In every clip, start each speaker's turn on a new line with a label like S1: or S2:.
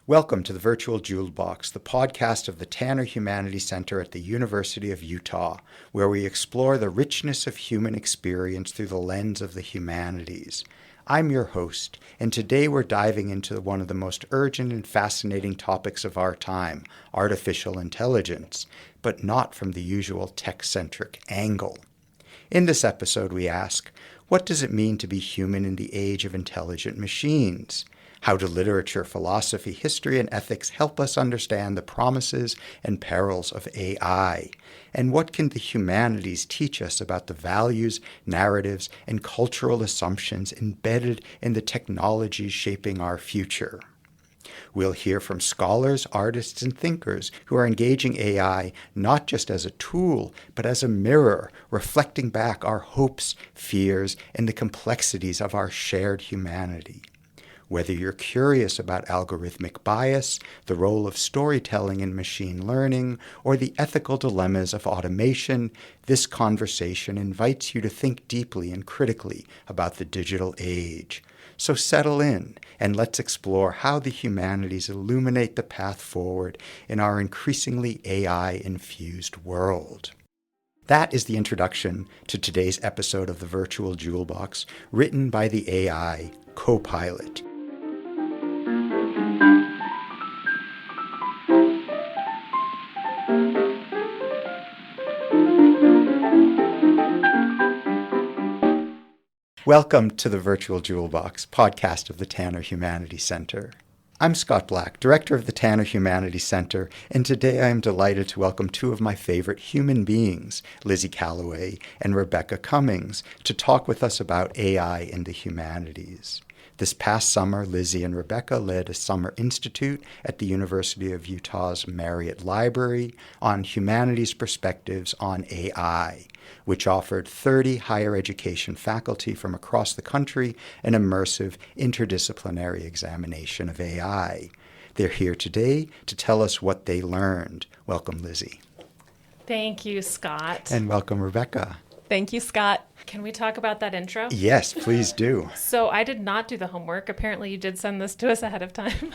S1: Welcome to the Virtual Jewel Box, the podcast of the Tanner Humanities Center at the University of Utah, where we explore the richness of human experience through the lens of the humanities. I'm your host, and today we're diving into one of the most urgent and fascinating topics of our time, artificial intelligence, but not from the usual tech-centric angle. In this episode, we ask, what does it mean to be human in the age of intelligent machines? How do literature, philosophy, history, and ethics help us understand the promises and perils of AI? And what can the humanities teach us about the values, narratives, and cultural assumptions embedded in the technologies shaping our future? We'll hear from scholars, artists, and thinkers who are engaging AI not just as a tool, but as a mirror, reflecting back our hopes, fears, and the complexities of our shared humanity. Whether you're curious about algorithmic bias, the role of storytelling in machine learning, or the ethical dilemmas of automation, this conversation invites you to think deeply and critically about the digital age. So settle in and let's explore how the humanities illuminate the path forward in our increasingly AI-infused world. That is the introduction to today's episode of the Virtual Jewel Box, written by the AI Copilot. Welcome to the Virtual Jewel Box, podcast of the Tanner Humanities Center. I'm Scott Black, director of the Tanner Humanities Center, and today I am delighted to welcome two of my favorite human beings, Lizzie Callaway and Rebekah Cummings, to talk with us about AI in the humanities. This past summer, Lizzie and Rebekah led a summer institute at the University of Utah's Marriott Library on humanities perspectives on AI, which offered 30 higher education faculty from across the country an immersive interdisciplinary examination of AI. They're here today to tell us what they learned. Welcome, Lizzie.
S2: Thank you, Scott.
S1: And welcome, Rebekah.
S3: Thank you, Scott.
S2: Can we talk about that intro?
S1: Yes, please do.
S2: So I did not do the homework. Apparently you did send this to us ahead of time.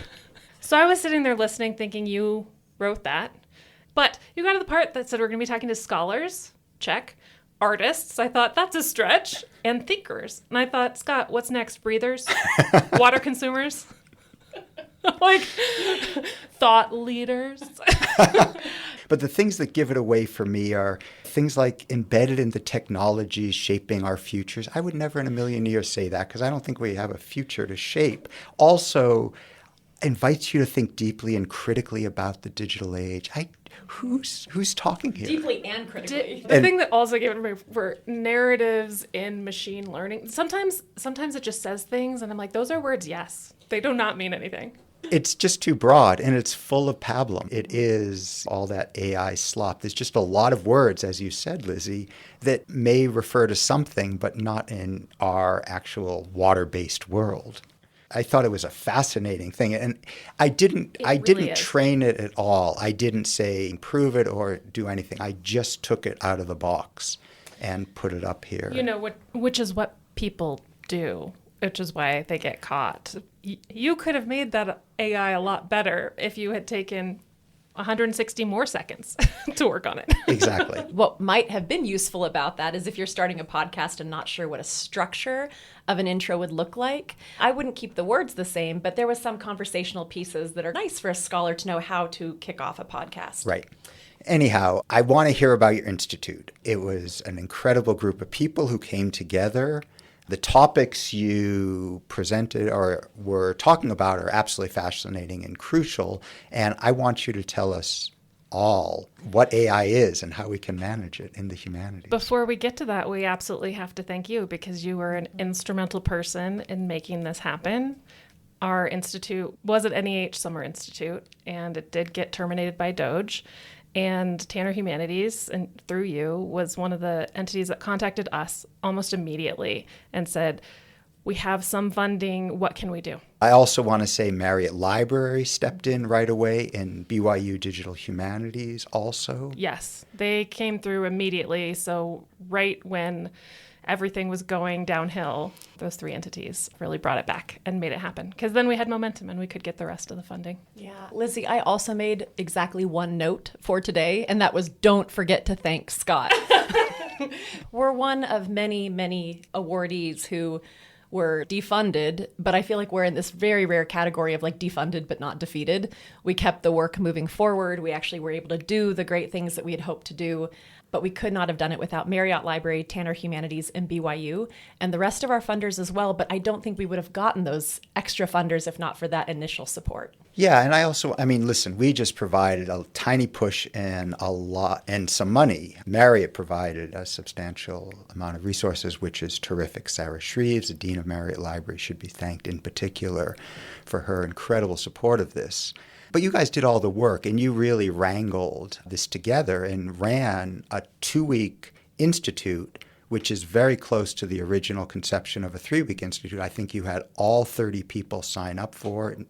S2: So I was sitting there listening, thinking you wrote that. But you got to the part that said we're going to be talking to scholars. Check. Artists. I thought, that's a stretch. And thinkers. And I thought, Scott, what's next? Breathers? Water consumers? Like, thought leaders?
S1: But the things that give it away for me are things like embedded in the technologies shaping our futures. I would never in a million years say that because I don't think we have a future to shape. Also, invites you to think deeply and critically about the digital age. Who's talking here?
S3: Deeply and critically.
S2: The thing that also gave it away were narratives in machine learning. Sometimes it just says things and I'm like, those are words, yes. They do not mean anything.
S1: It's just too broad, and it's full of pablum. It is all that AI slop. There's just a lot of words, as you said, Lizzie, that may refer to something, but not in our actual water-based world. I thought it was a fascinating thing, and I didn't train it at all. I didn't say improve it or do anything. I just took it out of the box and put it up here.
S2: You know, which is what people do, which is why they get caught. You could have made that AI a lot better if you had taken 160 more seconds to work on it.
S1: Exactly.
S3: What might have been useful about that is if you're starting a podcast and not sure what a structure of an intro would look like, I wouldn't keep the words the same, but there was some conversational pieces that are nice for a scholar to know how to kick off a podcast.
S1: Right. Anyhow, I want to hear about your institute. It was an incredible group of people who came together. The topics you presented or were talking about are absolutely fascinating and crucial, and I want you to tell us all what AI is and how we can manage it in the humanities.
S2: Before we get to that, we absolutely have to thank you because you were an instrumental person in making this happen. Our institute was at NEH Summer Institute, and it did get terminated by DOGE. And Tanner Humanities, and through you, was one of the entities that contacted us almost immediately and said, we have some funding, what can we do?
S1: I also want to say Marriott Library stepped in right away and BYU Digital Humanities also.
S2: Yes, they came through immediately. So right when everything was going downhill, those 3 entities really brought it back and made it happen. Because then we had momentum and we could get the rest of the funding.
S3: Yeah. Lizzie, I also made exactly one note for today, and that was don't forget to thank Scott. We're one of many, many awardees who were defunded, but I feel like we're in this very rare category of like defunded but not defeated. We kept the work moving forward. We actually were able to do the great things that we had hoped to do, but we could not have done it without Marriott Library, Tanner Humanities, and BYU, and the rest of our funders as well. But I don't think we would have gotten those extra funders if not for that initial support.
S1: Yeah, and listen, we just provided a tiny push and some money. Marriott provided a substantial amount of resources, which is terrific. Sarah Shreves, the Dean of Marriott Library, should be thanked in particular for her incredible support of this. But you guys did all the work, and you really wrangled this together and ran a 2-week institute, which is very close to the original conception of a 3-week institute. I think you had all 30 people sign up for it.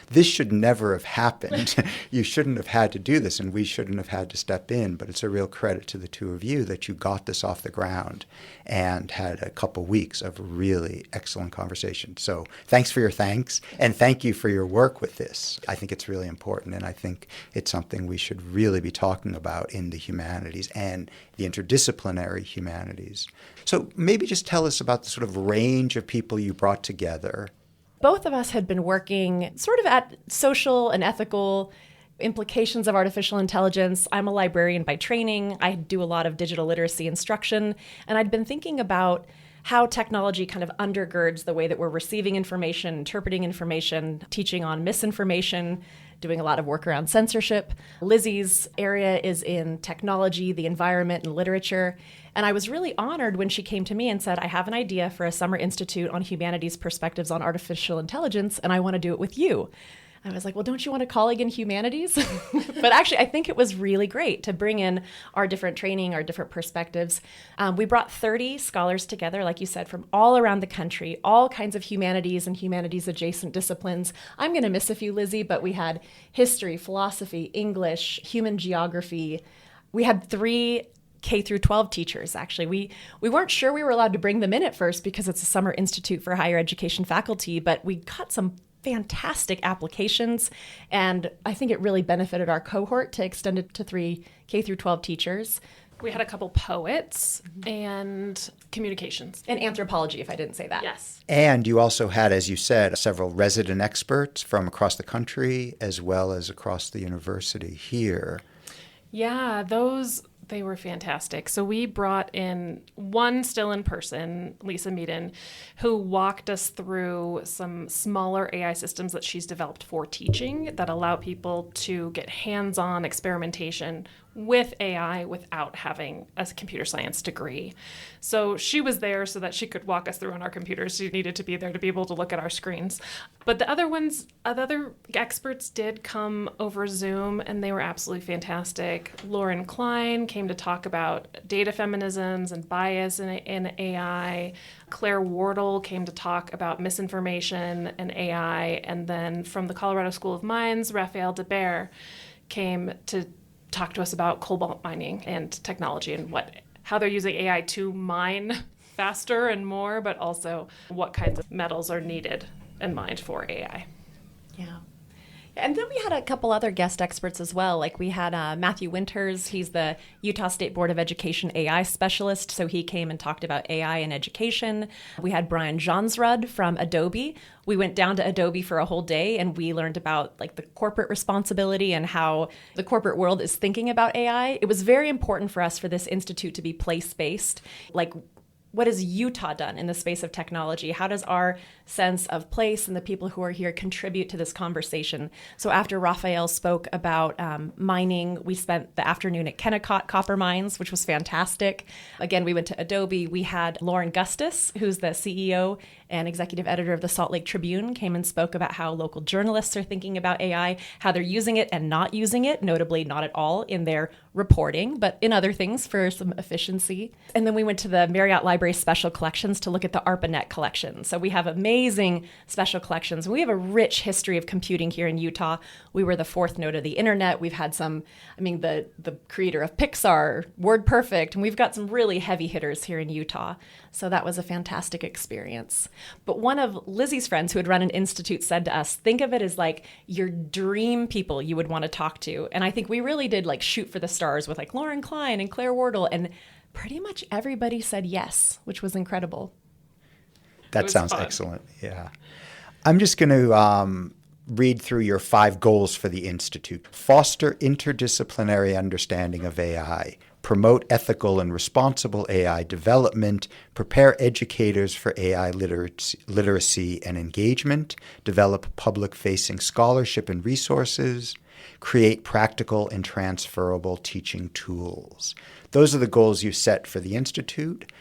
S1: This should never have happened. You shouldn't have had to do this, and we shouldn't have had to step in. But it's a real credit to the two of you that you got this off the ground and had a couple weeks of really excellent conversation. So thanks for your thanks, and thank you for your work with this. I think it's really important, and I think it's something we should really be talking about in the humanities and the interdisciplinary humanities. So maybe just tell us about the sort of range of people you brought together.
S3: Both of us had been working sort of at social and ethical implications of artificial intelligence. I'm a librarian by training. I do a lot of digital literacy instruction, and I'd been thinking about how technology kind of undergirds the way that we're receiving information, interpreting information, teaching on misinformation, doing a lot of work around censorship. Lizzie's area is in technology, the environment, and literature. And I was really honored when she came to me and said, I have an idea for a summer institute on humanities perspectives on artificial intelligence, and I want to do it with you. I was like, well, don't you want a colleague in humanities? But actually, I think it was really great to bring in our different training, our different perspectives. We brought 30 scholars together, like you said, from all around the country, all kinds of humanities and humanities adjacent disciplines. I'm going to miss a few, Lizzie, but we had history, philosophy, English, human geography. We had 3 K through 12 teachers, actually. We weren't sure we were allowed to bring them in at first because it's a summer institute for higher education faculty, but we got some fantastic applications, and I think it really benefited our cohort to extend it to 3 K through 12 teachers.
S2: We had a couple poets and communications.
S3: And anthropology, if I didn't say that.
S2: Yes.
S1: And you also had, as you said, several resident experts from across the country as well as across the university here.
S2: Yeah, they were fantastic. So we brought in one still in person, Lisa Meaden, who walked us through some smaller AI systems that she's developed for teaching that allow people to get hands-on experimentation with AI without having a computer science degree. So she was there so that she could walk us through on our computers. She needed to be there to be able to look at our screens. But the other experts did come over Zoom, and they were absolutely fantastic. Lauren Klein came to talk about data feminisms and bias in AI. Claire Wardle came to talk about misinformation and AI. And then from the Colorado School of Mines, Raphael DeBear came to talk to us about cobalt mining and technology and how they're using AI to mine faster and more, but also what kinds of metals are needed and mined for AI.
S3: Yeah. And then we had a couple other guest experts as well. Like we had Matthew Winters. He's the Utah State Board of Education AI specialist. So he came and talked about AI in education. We had Brian Johnsrud from Adobe. We went down to Adobe for a whole day, and we learned about like the corporate responsibility and how the corporate world is thinking about AI. It was very important for us for this institute to be place-based. Like, what has Utah done in the space of technology? How does our sense of place and the people who are here contribute to this conversation? So after Raphael spoke about mining, we spent the afternoon at Kennecott Copper Mines, which was fantastic. Again, we went to Adobe. We had Lauren Gustus, who's the CEO and executive editor of the Salt Lake Tribune, came and spoke about how local journalists are thinking about AI, how they're using it and not using it, notably not at all in their reporting, but in other things for some efficiency. And then we went to the Marriott Library Special Collections to look at the ARPANET collection. So we have a amazing special collections. We have a rich history of computing here in Utah. We were the fourth node of the internet. We've had the creator of Pixar, WordPerfect, and we've got some really heavy hitters here in Utah. So that was a fantastic experience. But one of Lizzie's friends who had run an institute said to us, think of it as like your dream people you would want to talk to. And I think we really did like shoot for the stars with like Lauren Klein and Claire Wardle, and pretty much everybody said yes, which was incredible.
S1: That sounds fun. Excellent. Yeah. I'm just going to read through your 5 goals for the Institute. Foster interdisciplinary understanding of AI. Promote ethical and responsible AI development. Prepare educators for AI literacy and engagement. Develop public-facing scholarship and resources. Create practical and transferable teaching tools. Those are the goals you set for the Institute.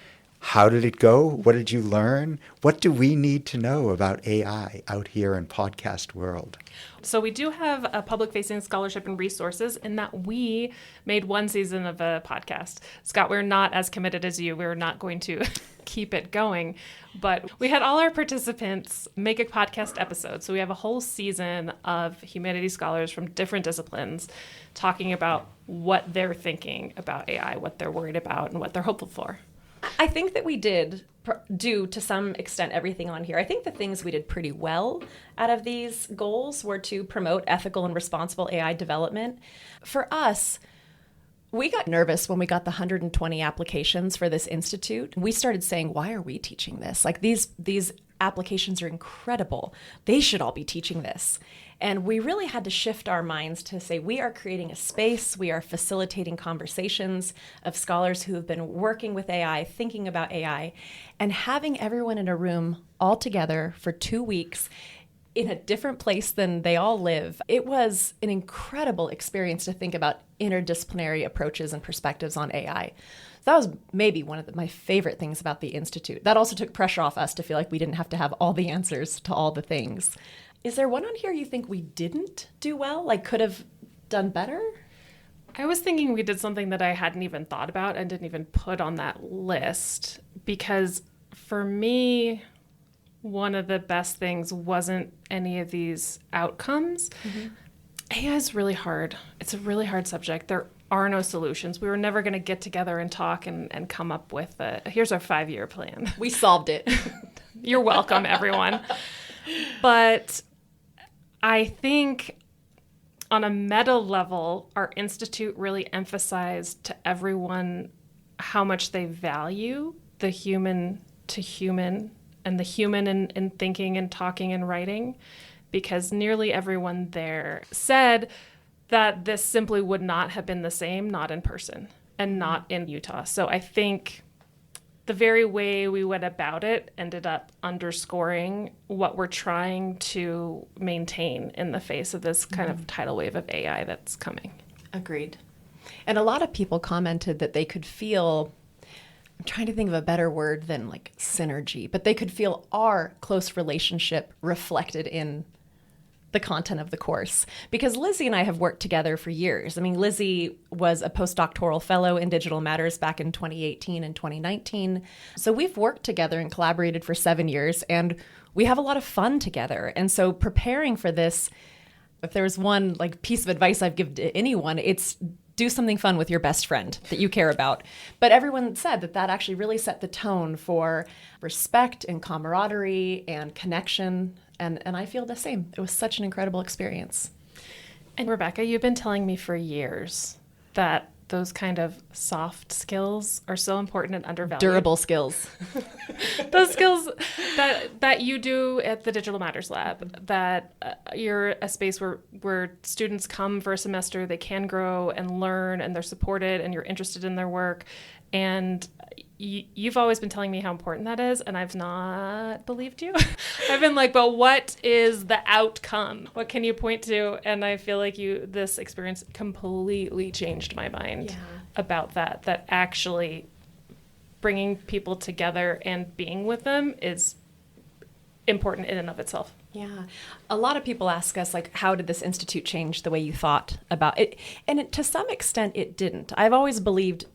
S1: How did it go? What did you learn? What do we need to know about AI out here in podcast world?
S2: So we do have a public-facing scholarship and resources in that we made 1 season of a podcast. Scott, we're not as committed as you. We're not going to keep it going. But we had all our participants make a podcast episode. So we have a whole season of humanities scholars from different disciplines talking about what they're thinking about AI, what they're worried about, and what they're hopeful for.
S3: I think that we did do, to some extent, everything on here. I think the things we did pretty well out of these goals were to promote ethical and responsible AI development. For us, we got nervous when we got the 120 applications for this institute. We started saying, why are we teaching this? Like these applications are incredible. They should all be teaching this. And we really had to shift our minds to say we are creating a space, we are facilitating conversations of scholars who have been working with AI, thinking about AI, and having everyone in a room all together for 2 weeks in a different place than they all live. It was an incredible experience to think about interdisciplinary approaches and perspectives on AI. That was maybe one of my favorite things about the Institute. That also took pressure off us to feel like we didn't have to have all the answers to all the things. Is there one on here you think we didn't do well, like could have done better?
S2: I was thinking we did something that I hadn't even thought about and didn't even put on that list, because for me, one of the best things wasn't any of these outcomes. Mm-hmm. AI is really hard. It's a really hard subject. There are no solutions. We were never going to get together and talk and come up with here's our 5-year plan.
S3: We solved it.
S2: You're welcome, everyone. But I think on a meta level, our institute really emphasized to everyone how much they value the human to human and the human in thinking and talking and writing, because nearly everyone there said that this simply would not have been the same, not in person and not in Utah. So I think the very way we went about it ended up underscoring what we're trying to maintain in the face of this kind of tidal wave of AI that's coming.
S3: Agreed. And a lot of people commented that they could feel, I'm trying to think of a better word than like synergy, but they could feel our close relationship reflected in the content of the course. Because Lizzie and I have worked together for years. I mean, Lizzie was a postdoctoral fellow in digital matters back in 2018 and 2019. So we've worked together and collaborated for 7 years, and we have a lot of fun together. And so preparing for this, if there's one like piece of advice I've given to anyone, it's do something fun with your best friend that you care about. But everyone said that actually really set the tone for respect and camaraderie and connection. And I feel the same. It was such an incredible experience.
S2: And Rebekah, you've been telling me for years that those kind of soft skills are so important and undervalued.
S3: Durable skills.
S2: Those skills that you do at the Digital Matters Lab, that you're a space where students come for a semester, they can grow and learn, and they're supported, and you're interested in their work. And you've always been telling me how important that is, and I've not believed you. I've been like, but what is the outcome? What can you point to? And I feel like this experience completely changed my mind about that actually bringing people together and being with them is important in and of itself.
S3: Yeah. A lot of people ask us, like, how did this institute change the way you thought about it? And to some extent, it didn't. I've always believed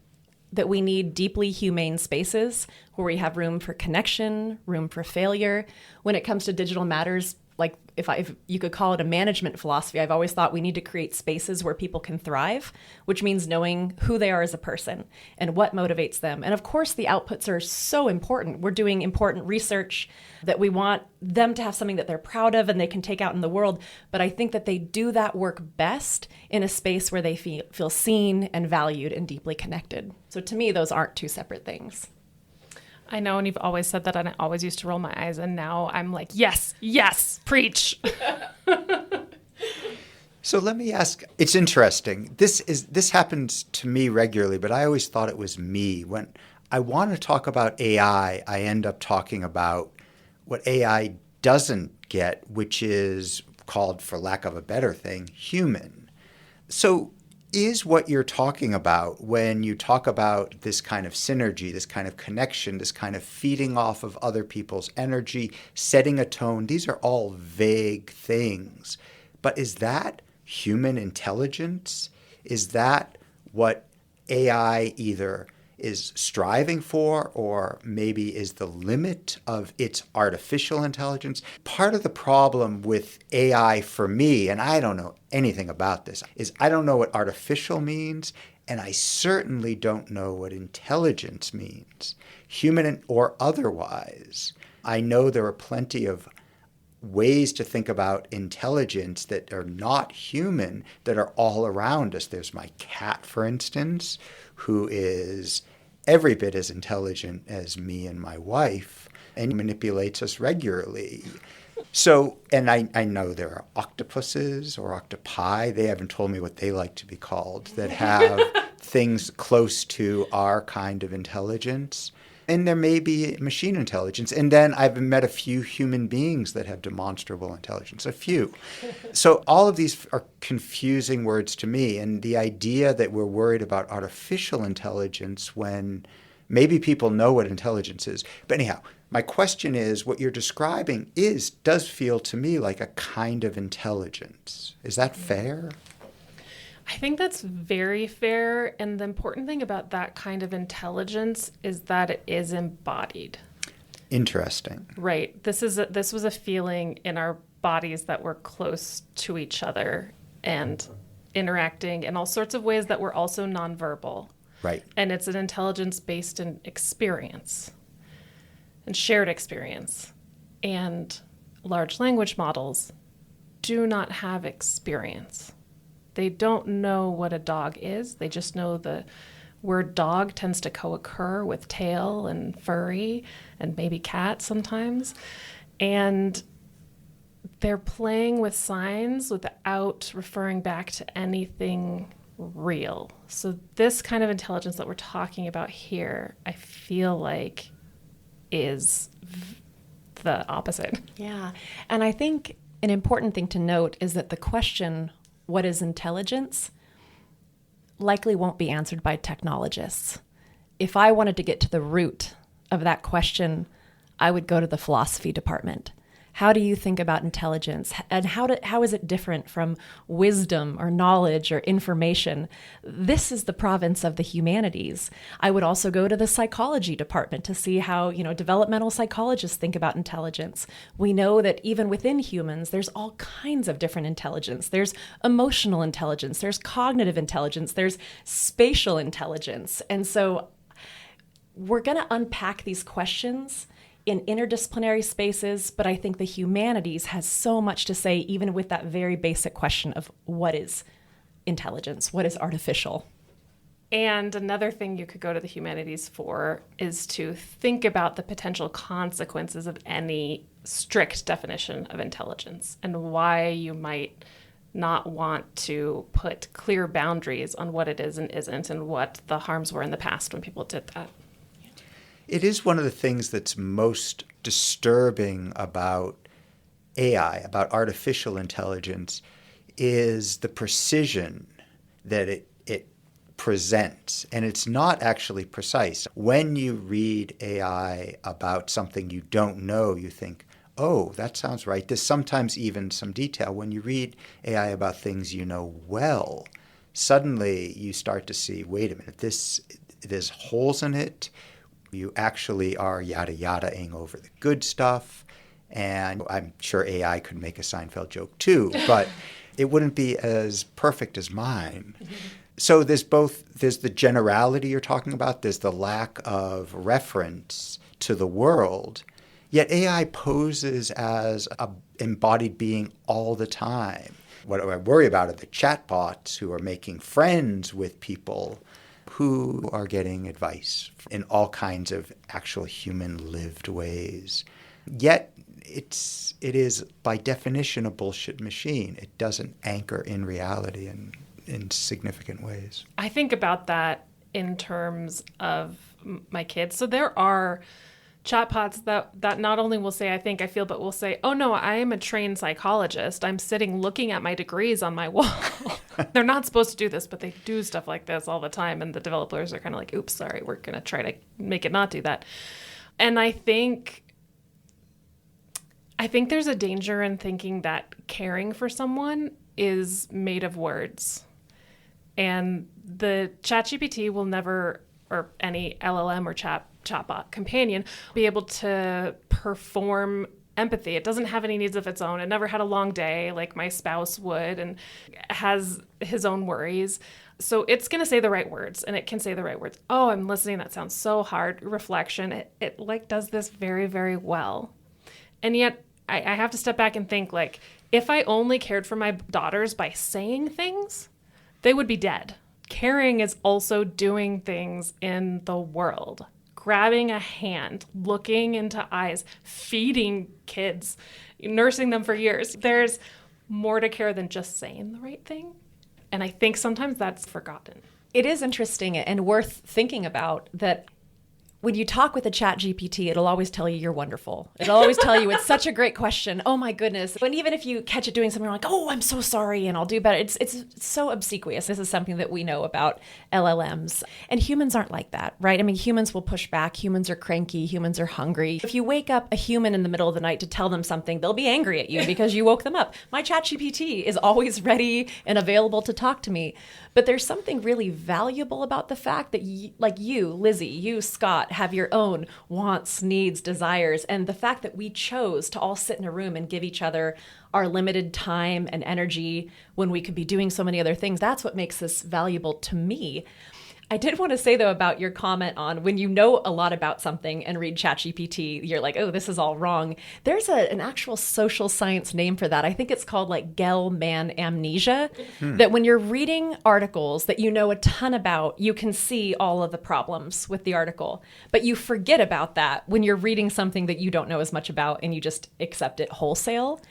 S3: that we need deeply humane spaces where we have room for connection, room for failure. When it comes to digital matters, like if you could call it a management philosophy, I've always thought we need to create spaces where people can thrive, which means knowing who they are as a person and what motivates them. And of course, the outputs are so important. We're doing important research that we want them to have something that they're proud of and they can take out in the world. But I think that they do that work best in a space where they feel seen and valued and deeply connected. So to me, those aren't two separate things.
S2: I know, and you've always said that, and I always used to roll my eyes, and now I'm like, yes, yes, preach.
S1: So let me ask, it's interesting. This happens to me regularly, but I always thought it was me. When I want to talk about AI, I end up talking about what AI doesn't get, which is called, for lack of a better thing, human. So is what you're talking about when you talk about this kind of synergy, this kind of connection, this kind of feeding off of other people's energy, setting a tone, these are all vague things. But is that human intelligence? Is that what AI either is striving for or maybe is the limit of its artificial intelligence? Part of the problem with AI for me, and I don't know anything about this, is I don't know what artificial means, and I certainly don't know what intelligence means, human or otherwise. I know there are plenty of ways to think about intelligence that are not human that are all around us. There's my cat, for instance, who is every bit as intelligent as me and my wife and manipulates us regularly. So, and I know there are octopuses or octopi, they haven't told me what they like to be called, that have things close to our kind of intelligence. And there may be machine intelligence. And then I've met a few human beings that have demonstrable intelligence, a few. So all of these are confusing words to me. And the idea that we're worried about artificial intelligence when maybe people know what intelligence is. But anyhow, my question is, what you're describing does feel to me like a kind of intelligence. Is that fair?
S2: I think that's very fair. And the important thing about that kind of intelligence is that it is embodied.
S1: Interesting.
S2: Right. This was a feeling in our bodies that were close to each other and interacting in all sorts of ways that were also nonverbal.
S1: Right.
S2: And it's an intelligence based in experience and shared experience. And large language models do not have experience. They don't know what a dog is. They just know the word dog tends to co-occur with tail and furry and maybe cat sometimes. And they're playing with signs without referring back to anything real. So this kind of intelligence that we're talking about here, I feel like is the opposite.
S3: Yeah. And I think an important thing to note is that the question, what is intelligence, likely won't be answered by technologists. If I wanted to get to the root of that question, I would go to the philosophy department. How do you think about intelligence? And how is it different from wisdom or knowledge or information? This is the province of the humanities. I would also go to the psychology department to see how, developmental psychologists think about intelligence. We know that even within humans, there's all kinds of different intelligence. There's emotional intelligence, there's cognitive intelligence, there's spatial intelligence. And so we're going to unpack these questions in interdisciplinary spaces, but I think the humanities has so much to say, even with that very basic question of what is intelligence, what is artificial.
S2: And another thing you could go to the humanities for is to think about the potential consequences of any strict definition of intelligence and why you might not want to put clear boundaries on what it is and isn't and what the harms were in the past when people did that.
S1: It is one of the things that's most disturbing about AI, about artificial intelligence, is the precision that it presents. And it's not actually precise. When you read AI about something you don't know, you think, oh, that sounds right. There's sometimes even some detail. When you read AI about things you know well, suddenly you start to see, wait a minute, there's holes in it. You actually are yada yadaing over the good stuff. And I'm sure AI could make a Seinfeld joke too, but it wouldn't be as perfect as mine. So there's the generality you're talking about, there's the lack of reference to the world, yet AI poses as an embodied being all the time. What I worry about are the chatbots who are making friends with people who are getting advice in all kinds of actual human lived ways. Yet it is by definition a bullshit machine. It doesn't anchor in reality in significant ways.
S2: I think about that in terms of my kids. So there are chatbots that not only will say, I think, I feel, but will say, oh no, I am a trained psychologist. I'm sitting looking at my degrees on my wall. They're not supposed to do this, but they do stuff like this all the time. And the developers are kind of like, oops, sorry, we're going to try to make it not do that. And I think there's a danger in thinking that caring for someone is made of words. And the ChatGPT will never, or any LLM or chatbot companion, be able to perform empathy. It doesn't have any needs of its own. It never had a long day like my spouse would and has his own worries. So it's going to say the right words, and it can say the right words. Oh, I'm listening. That sounds so hard. Reflection. It like does this very, very well. And yet I have to step back and think, like, if I only cared for my daughters by saying things, they would be dead. Caring is also doing things in the world. Grabbing a hand, looking into eyes, feeding kids, nursing them for years. There's more to care than just saying the right thing. And I think sometimes that's forgotten.
S3: It is interesting and worth thinking about that. When you talk with a chat GPT, it'll always tell you you're wonderful. It'll always tell you it's such a great question. Oh my goodness. And even if you catch it doing something, you're like, oh, I'm so sorry and I'll do better. It's so obsequious. This is something that we know about LLMs. And humans aren't like that, right? I mean, humans will push back. Humans are cranky. Humans are hungry. If you wake up a human in the middle of the night to tell them something, they'll be angry at you because you woke them up. My chat GPT is always ready and available to talk to me. But there's something really valuable about the fact that you, Lizzie, you, Scott, have your own wants, needs, desires. And the fact that we chose to all sit in a room and give each other our limited time and energy when we could be doing so many other things, that's what makes this valuable to me. I did want to say, though, about your comment on when you know a lot about something and read ChatGPT, you're like, oh, this is all wrong. There's an actual social science name for that. I think it's called like Gell-Mann amnesia, that when you're reading articles that you know a ton about, you can see all of the problems with the article. But you forget about that when you're reading something that you don't know as much about and you just accept it wholesale.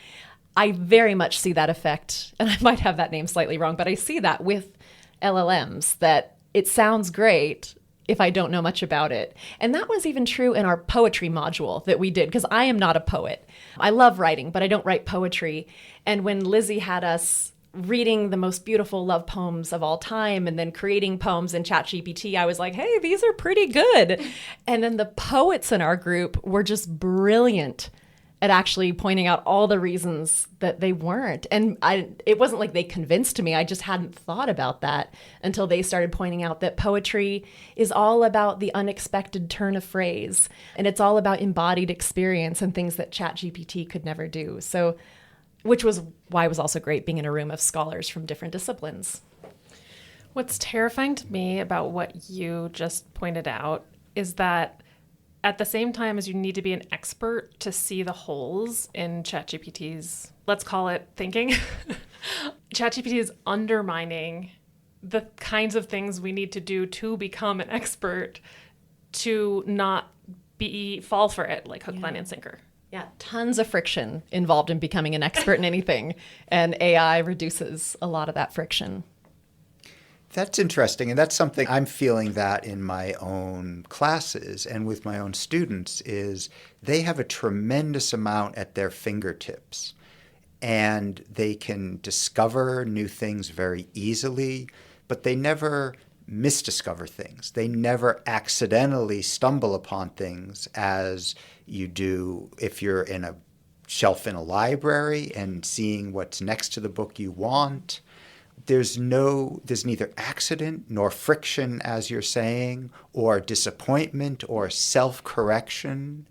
S3: I very much see that effect, and I might have that name slightly wrong, but I see that with LLMs, that it sounds great if I don't know much about it. And that was even true in our poetry module that we did, because I am not a poet. I love writing, but I don't write poetry. And when Lizzie had us reading the most beautiful love poems of all time and then creating poems in ChatGPT, I was like, hey, these are pretty good. And then the poets in our group were just brilliant at actually pointing out all the reasons that they weren't. And it wasn't like they convinced me. I just hadn't thought about that until they started pointing out that poetry is all about the unexpected turn of phrase. And it's all about embodied experience and things that ChatGPT could never do. So, which was why it was also great being in a room of scholars from different disciplines.
S2: What's terrifying to me about what you just pointed out is that at the same time as you need to be an expert to see the holes in ChatGPT's, let's call it, thinking, ChatGPT is undermining the kinds of things we need to do to become an expert, to not fall for it like hook, line, and sinker.
S3: Yeah, tons of friction involved in becoming an expert in anything, and AI reduces a lot of that friction.
S1: That's interesting, and that's something I'm feeling that in my own classes and with my own students is they have a tremendous amount at their fingertips, and they can discover new things very easily, but they never misdiscover things. They never accidentally stumble upon things as you do if you're in a shelf in a library and seeing what's next to the book you want. there's neither accident nor friction, as you're saying, or disappointment or self-correction.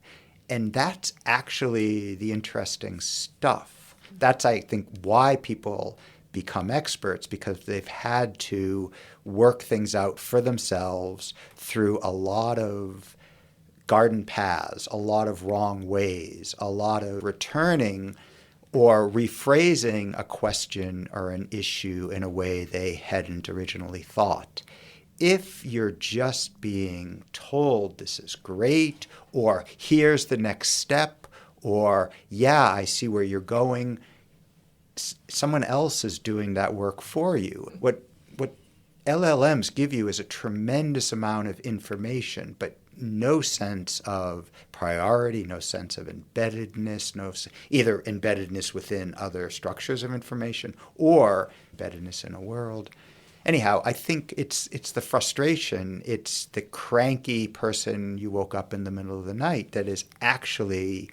S1: And that's actually the interesting stuff. That's, I think, why people become experts, because they've had to work things out for themselves through a lot of garden paths, a lot of wrong ways, a lot of returning or rephrasing a question or an issue in a way they hadn't originally thought. If you're just being told this is great, or here's the next step, or yeah, I see where you're going, someone else is doing that work for you. What LLMs give you is a tremendous amount of information, but no sense of priority, no sense of embeddedness, either embeddedness within other structures of information or embeddedness in a world. Anyhow, I think it's the frustration, it's the cranky person you woke up in the middle of the night that is actually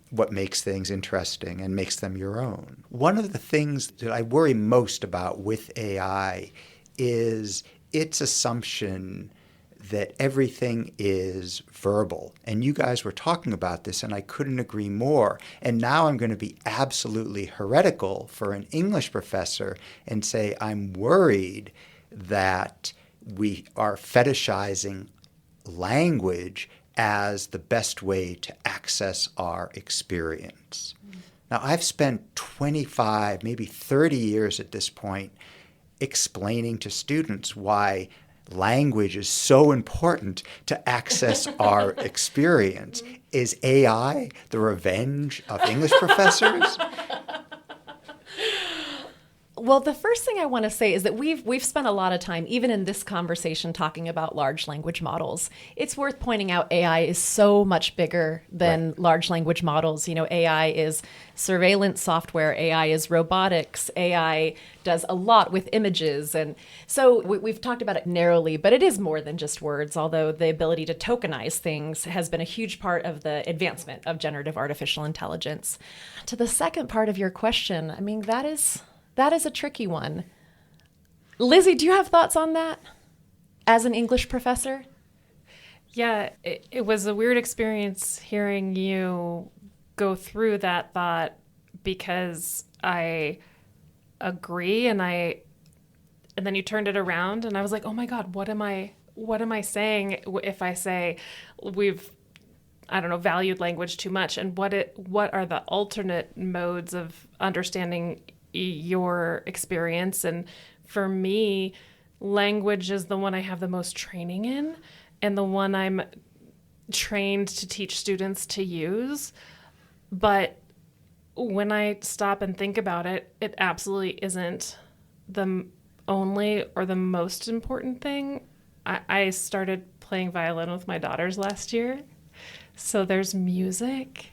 S1: what makes things interesting and makes them your own. One of the things that I worry most about with AI is its assumption that everything is verbal. And you guys were talking about this, and I couldn't agree more. And now I'm going to be absolutely heretical for an English professor and say I'm worried that we are fetishizing language as the best way to access our experience. Now, I've spent 25, maybe 30 years at this point explaining to students why language is so important to access our experience. Is AI the revenge of English professors?
S3: Well, the first thing I want to say is that we've spent a lot of time, even in this conversation, talking about large language models. It's worth pointing out AI is so much bigger than large language models. You know, AI is surveillance software, AI is robotics, AI does a lot with images. And so we've talked about it narrowly, but it is more than just words, although the ability to tokenize things has been a huge part of the advancement of generative artificial intelligence. To the second part of your question, I mean, that is a tricky one. Lizzie, do you have thoughts on that as an English professor?
S2: Yeah, it was a weird experience hearing you go through that thought, because I agree, and then you turned it around and I was like, oh my God, what am I saying if I say we've, I don't know, valued language too much, and what are the alternate modes of understanding your experience? And for me, language is the one I have the most training in, and the one I'm trained to teach students to use. But when I stop and think about it, it absolutely isn't the only or the most important thing. I started playing violin with my daughters last year, so there's music,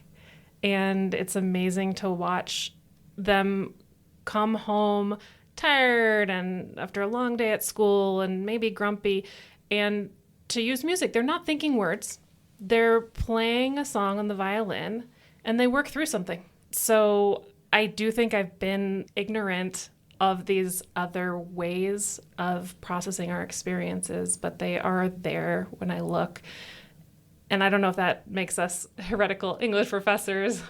S2: and it's amazing to watch them come home tired and after a long day at school and maybe grumpy, and to use music. They're not thinking words. They're playing a song on the violin and they work through something. So I do think I've been ignorant of these other ways of processing our experiences, but they are there when I look. And I don't know if that makes us heretical English professors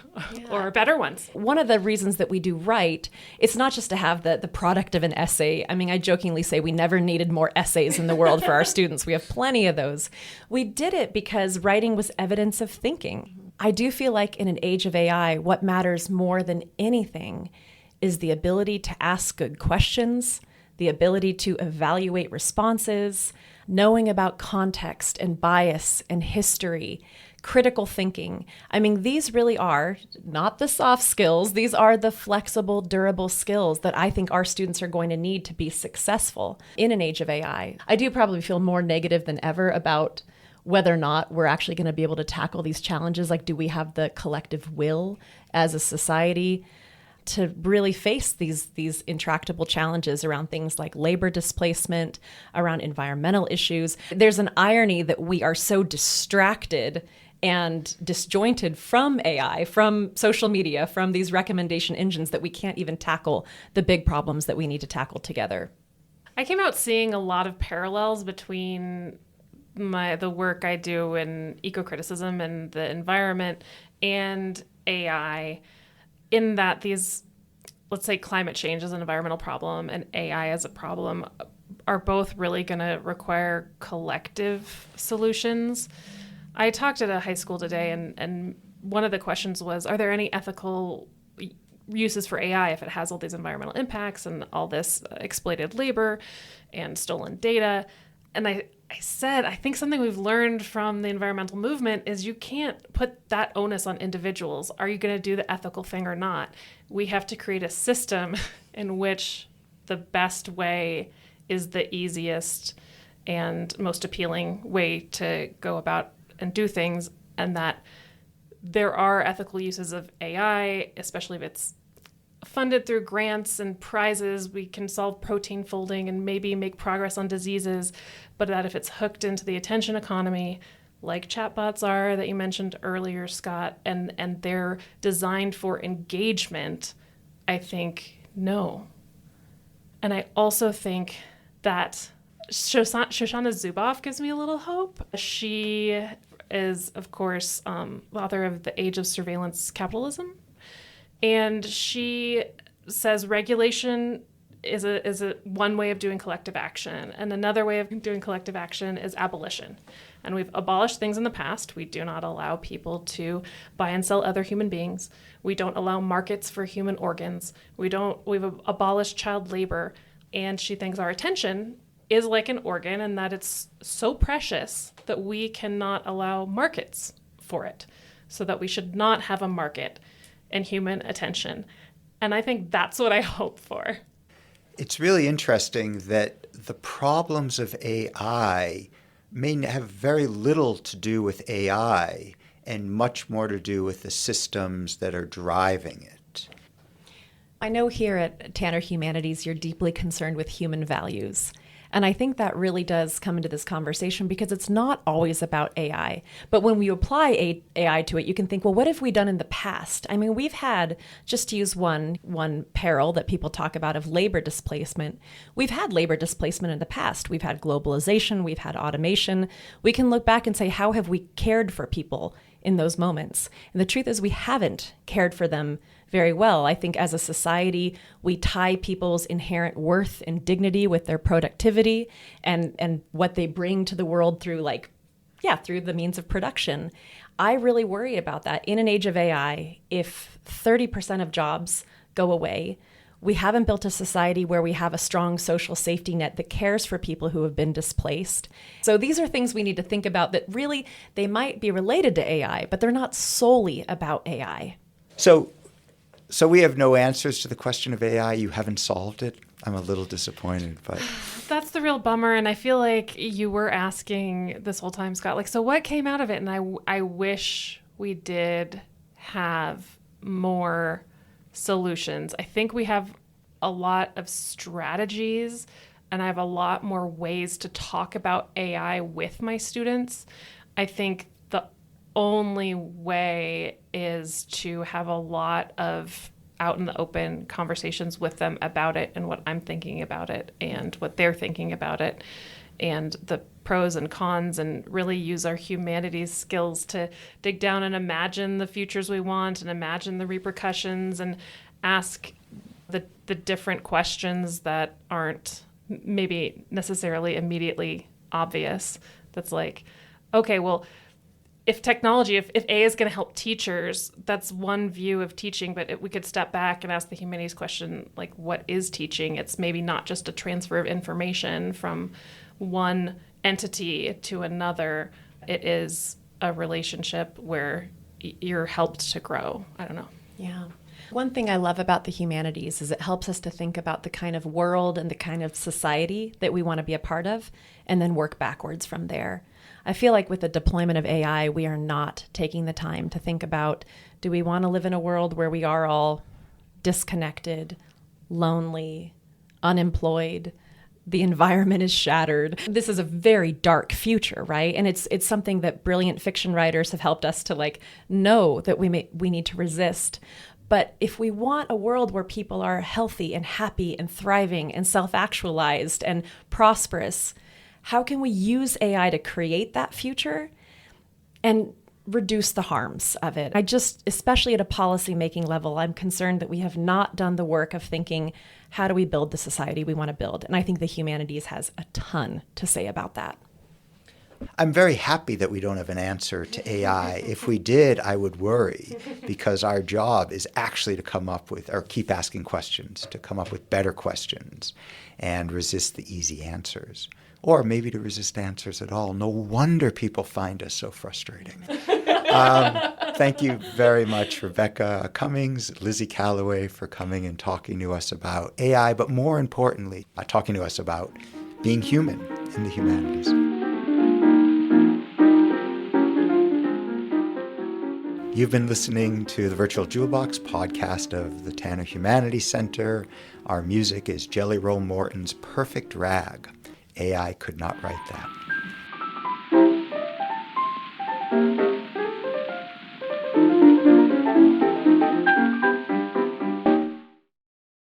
S2: or better ones.
S3: One of the reasons that we do write, it's not just to have the product of an essay. I mean, I jokingly say we never needed more essays in the world for our students. We have plenty of those. We did it because writing was evidence of thinking. I do feel like in an age of AI, what matters more than anything is the ability to ask good questions, the ability to evaluate responses, knowing about context and bias and history, critical thinking. I mean, these really are not the soft skills. These are the flexible, durable skills that I think our students are going to need to be successful in an age of AI. I do probably feel more negative than ever about whether or not we're actually going to be able to tackle these challenges. Like, do we have the collective will as a society to really face these intractable challenges around things like labor displacement, around environmental issues? There's an irony that we are so distracted and disjointed from AI, from social media, from these recommendation engines, that we can't even tackle the big problems that we need to tackle together.
S2: I came out seeing a lot of parallels between the work I do in eco-criticism and the environment and AI, in that these, let's say, climate change as an environmental problem and AI as a problem are both really going to require collective solutions. I talked at a high school today, and one of the questions was, are there any ethical uses for AI if it has all these environmental impacts and all this exploited labor and stolen data? And I said, I think something we've learned from the environmental movement is you can't put that onus on individuals. Are you going to do the ethical thing or not? We have to create a system in which the best way is the easiest and most appealing way to go about and do things, and that there are ethical uses of AI, especially if it's funded through grants and prizes. We can solve protein folding and maybe make progress on diseases, but that if it's hooked into the attention economy, like chatbots are that you mentioned earlier, Scott, and they're designed for engagement, I think no. And I also think that Shoshana Zuboff gives me a little hope. She is, of course, author of The Age of Surveillance Capitalism. And she says regulation is a one way of doing collective action. And another way of doing collective action is abolition. And we've abolished things in the past. We do not allow people to buy and sell other human beings. We don't allow markets for human organs. We've abolished child labor. And she thinks our attention is like an organ, and that it's so precious that we cannot allow markets for it, so that we should not have a market in human attention. And I think that's what I hope for.
S1: It's really interesting that the problems of AI may have very little to do with AI and much more to do with the systems that are driving it.
S3: I know here at Tanner Humanities, you're deeply concerned with human values. And I think that really does come into this conversation because it's not always about AI. But when we apply AI to it, you can think, well, what have we done in the past? I mean, we've had, just to use one peril that people talk about of labor displacement, we've had labor displacement in the past. We've had globalization, we've had automation. We can look back and say, how have we cared for people in those moments? And the truth is we haven't cared for them very well. I think as a society, we tie people's inherent worth and dignity with their productivity and what they bring to the world through through the means of production. I really worry about that. In an age of AI, if 30% of jobs go away, we haven't built a society where we have a strong social safety net that cares for people who have been displaced. So these are things we need to think about that really, they might be related to AI, but they're not solely about AI.
S1: So we have no answers to the question of AI. You haven't solved it. I'm a little disappointed, but
S2: that's the real bummer. And I feel like you were asking this whole time, Scott, so what came out of it? And I wish we did have more solutions. I think we have a lot of strategies, and I have a lot more ways to talk about AI with my students. I think the only way is to have a lot of out in the open conversations with them about it and what I'm thinking about it and what they're thinking about it and the pros and cons, and really use our humanities skills to dig down and imagine the futures we want and imagine the repercussions and ask the different questions that aren't maybe necessarily immediately obvious. That's like, okay, well, if technology, if AI is going to help teachers, that's one view of teaching, but we could step back and ask the humanities question, like, what is teaching? It's maybe not just a transfer of information from one entity to another. It is a relationship where you're helped to grow. I don't know.
S3: Yeah. One thing I love about the humanities is it helps us to think about the kind of world and the kind of society that we want to be a part of, and then work backwards from there. I feel like with the deployment of AI, we are not taking the time to think about, do we want to live in a world where we are all disconnected, lonely, unemployed, The environment is shattered. This is a very dark future, right? And it's something that brilliant fiction writers have helped us to know that we need to resist. But if we want a world where people are healthy and happy and thriving and self-actualized and prosperous, how can we use AI to create that future and reduce the harms of it? Especially at a policy-making level, I'm concerned that we have not done the work of thinking, how do we build the society we want to build? And I think the humanities has a ton to say about that.
S1: I'm very happy that we don't have an answer to AI. If we did, I would worry, because our job is actually to come up with, or keep asking questions, to come up with better questions and resist the easy answers. Or maybe to resist answers at all. No wonder people find us so frustrating. Thank you very much, Rebekah Cummings, Lizzie Callaway, for coming and talking to us about AI, but more importantly, talking to us about being human in the humanities. You've been listening to the Virtual Jewel Box podcast of the Tanner Humanities Center. Our music is Jelly Roll Morton's Perfect Rag. AI could not write that.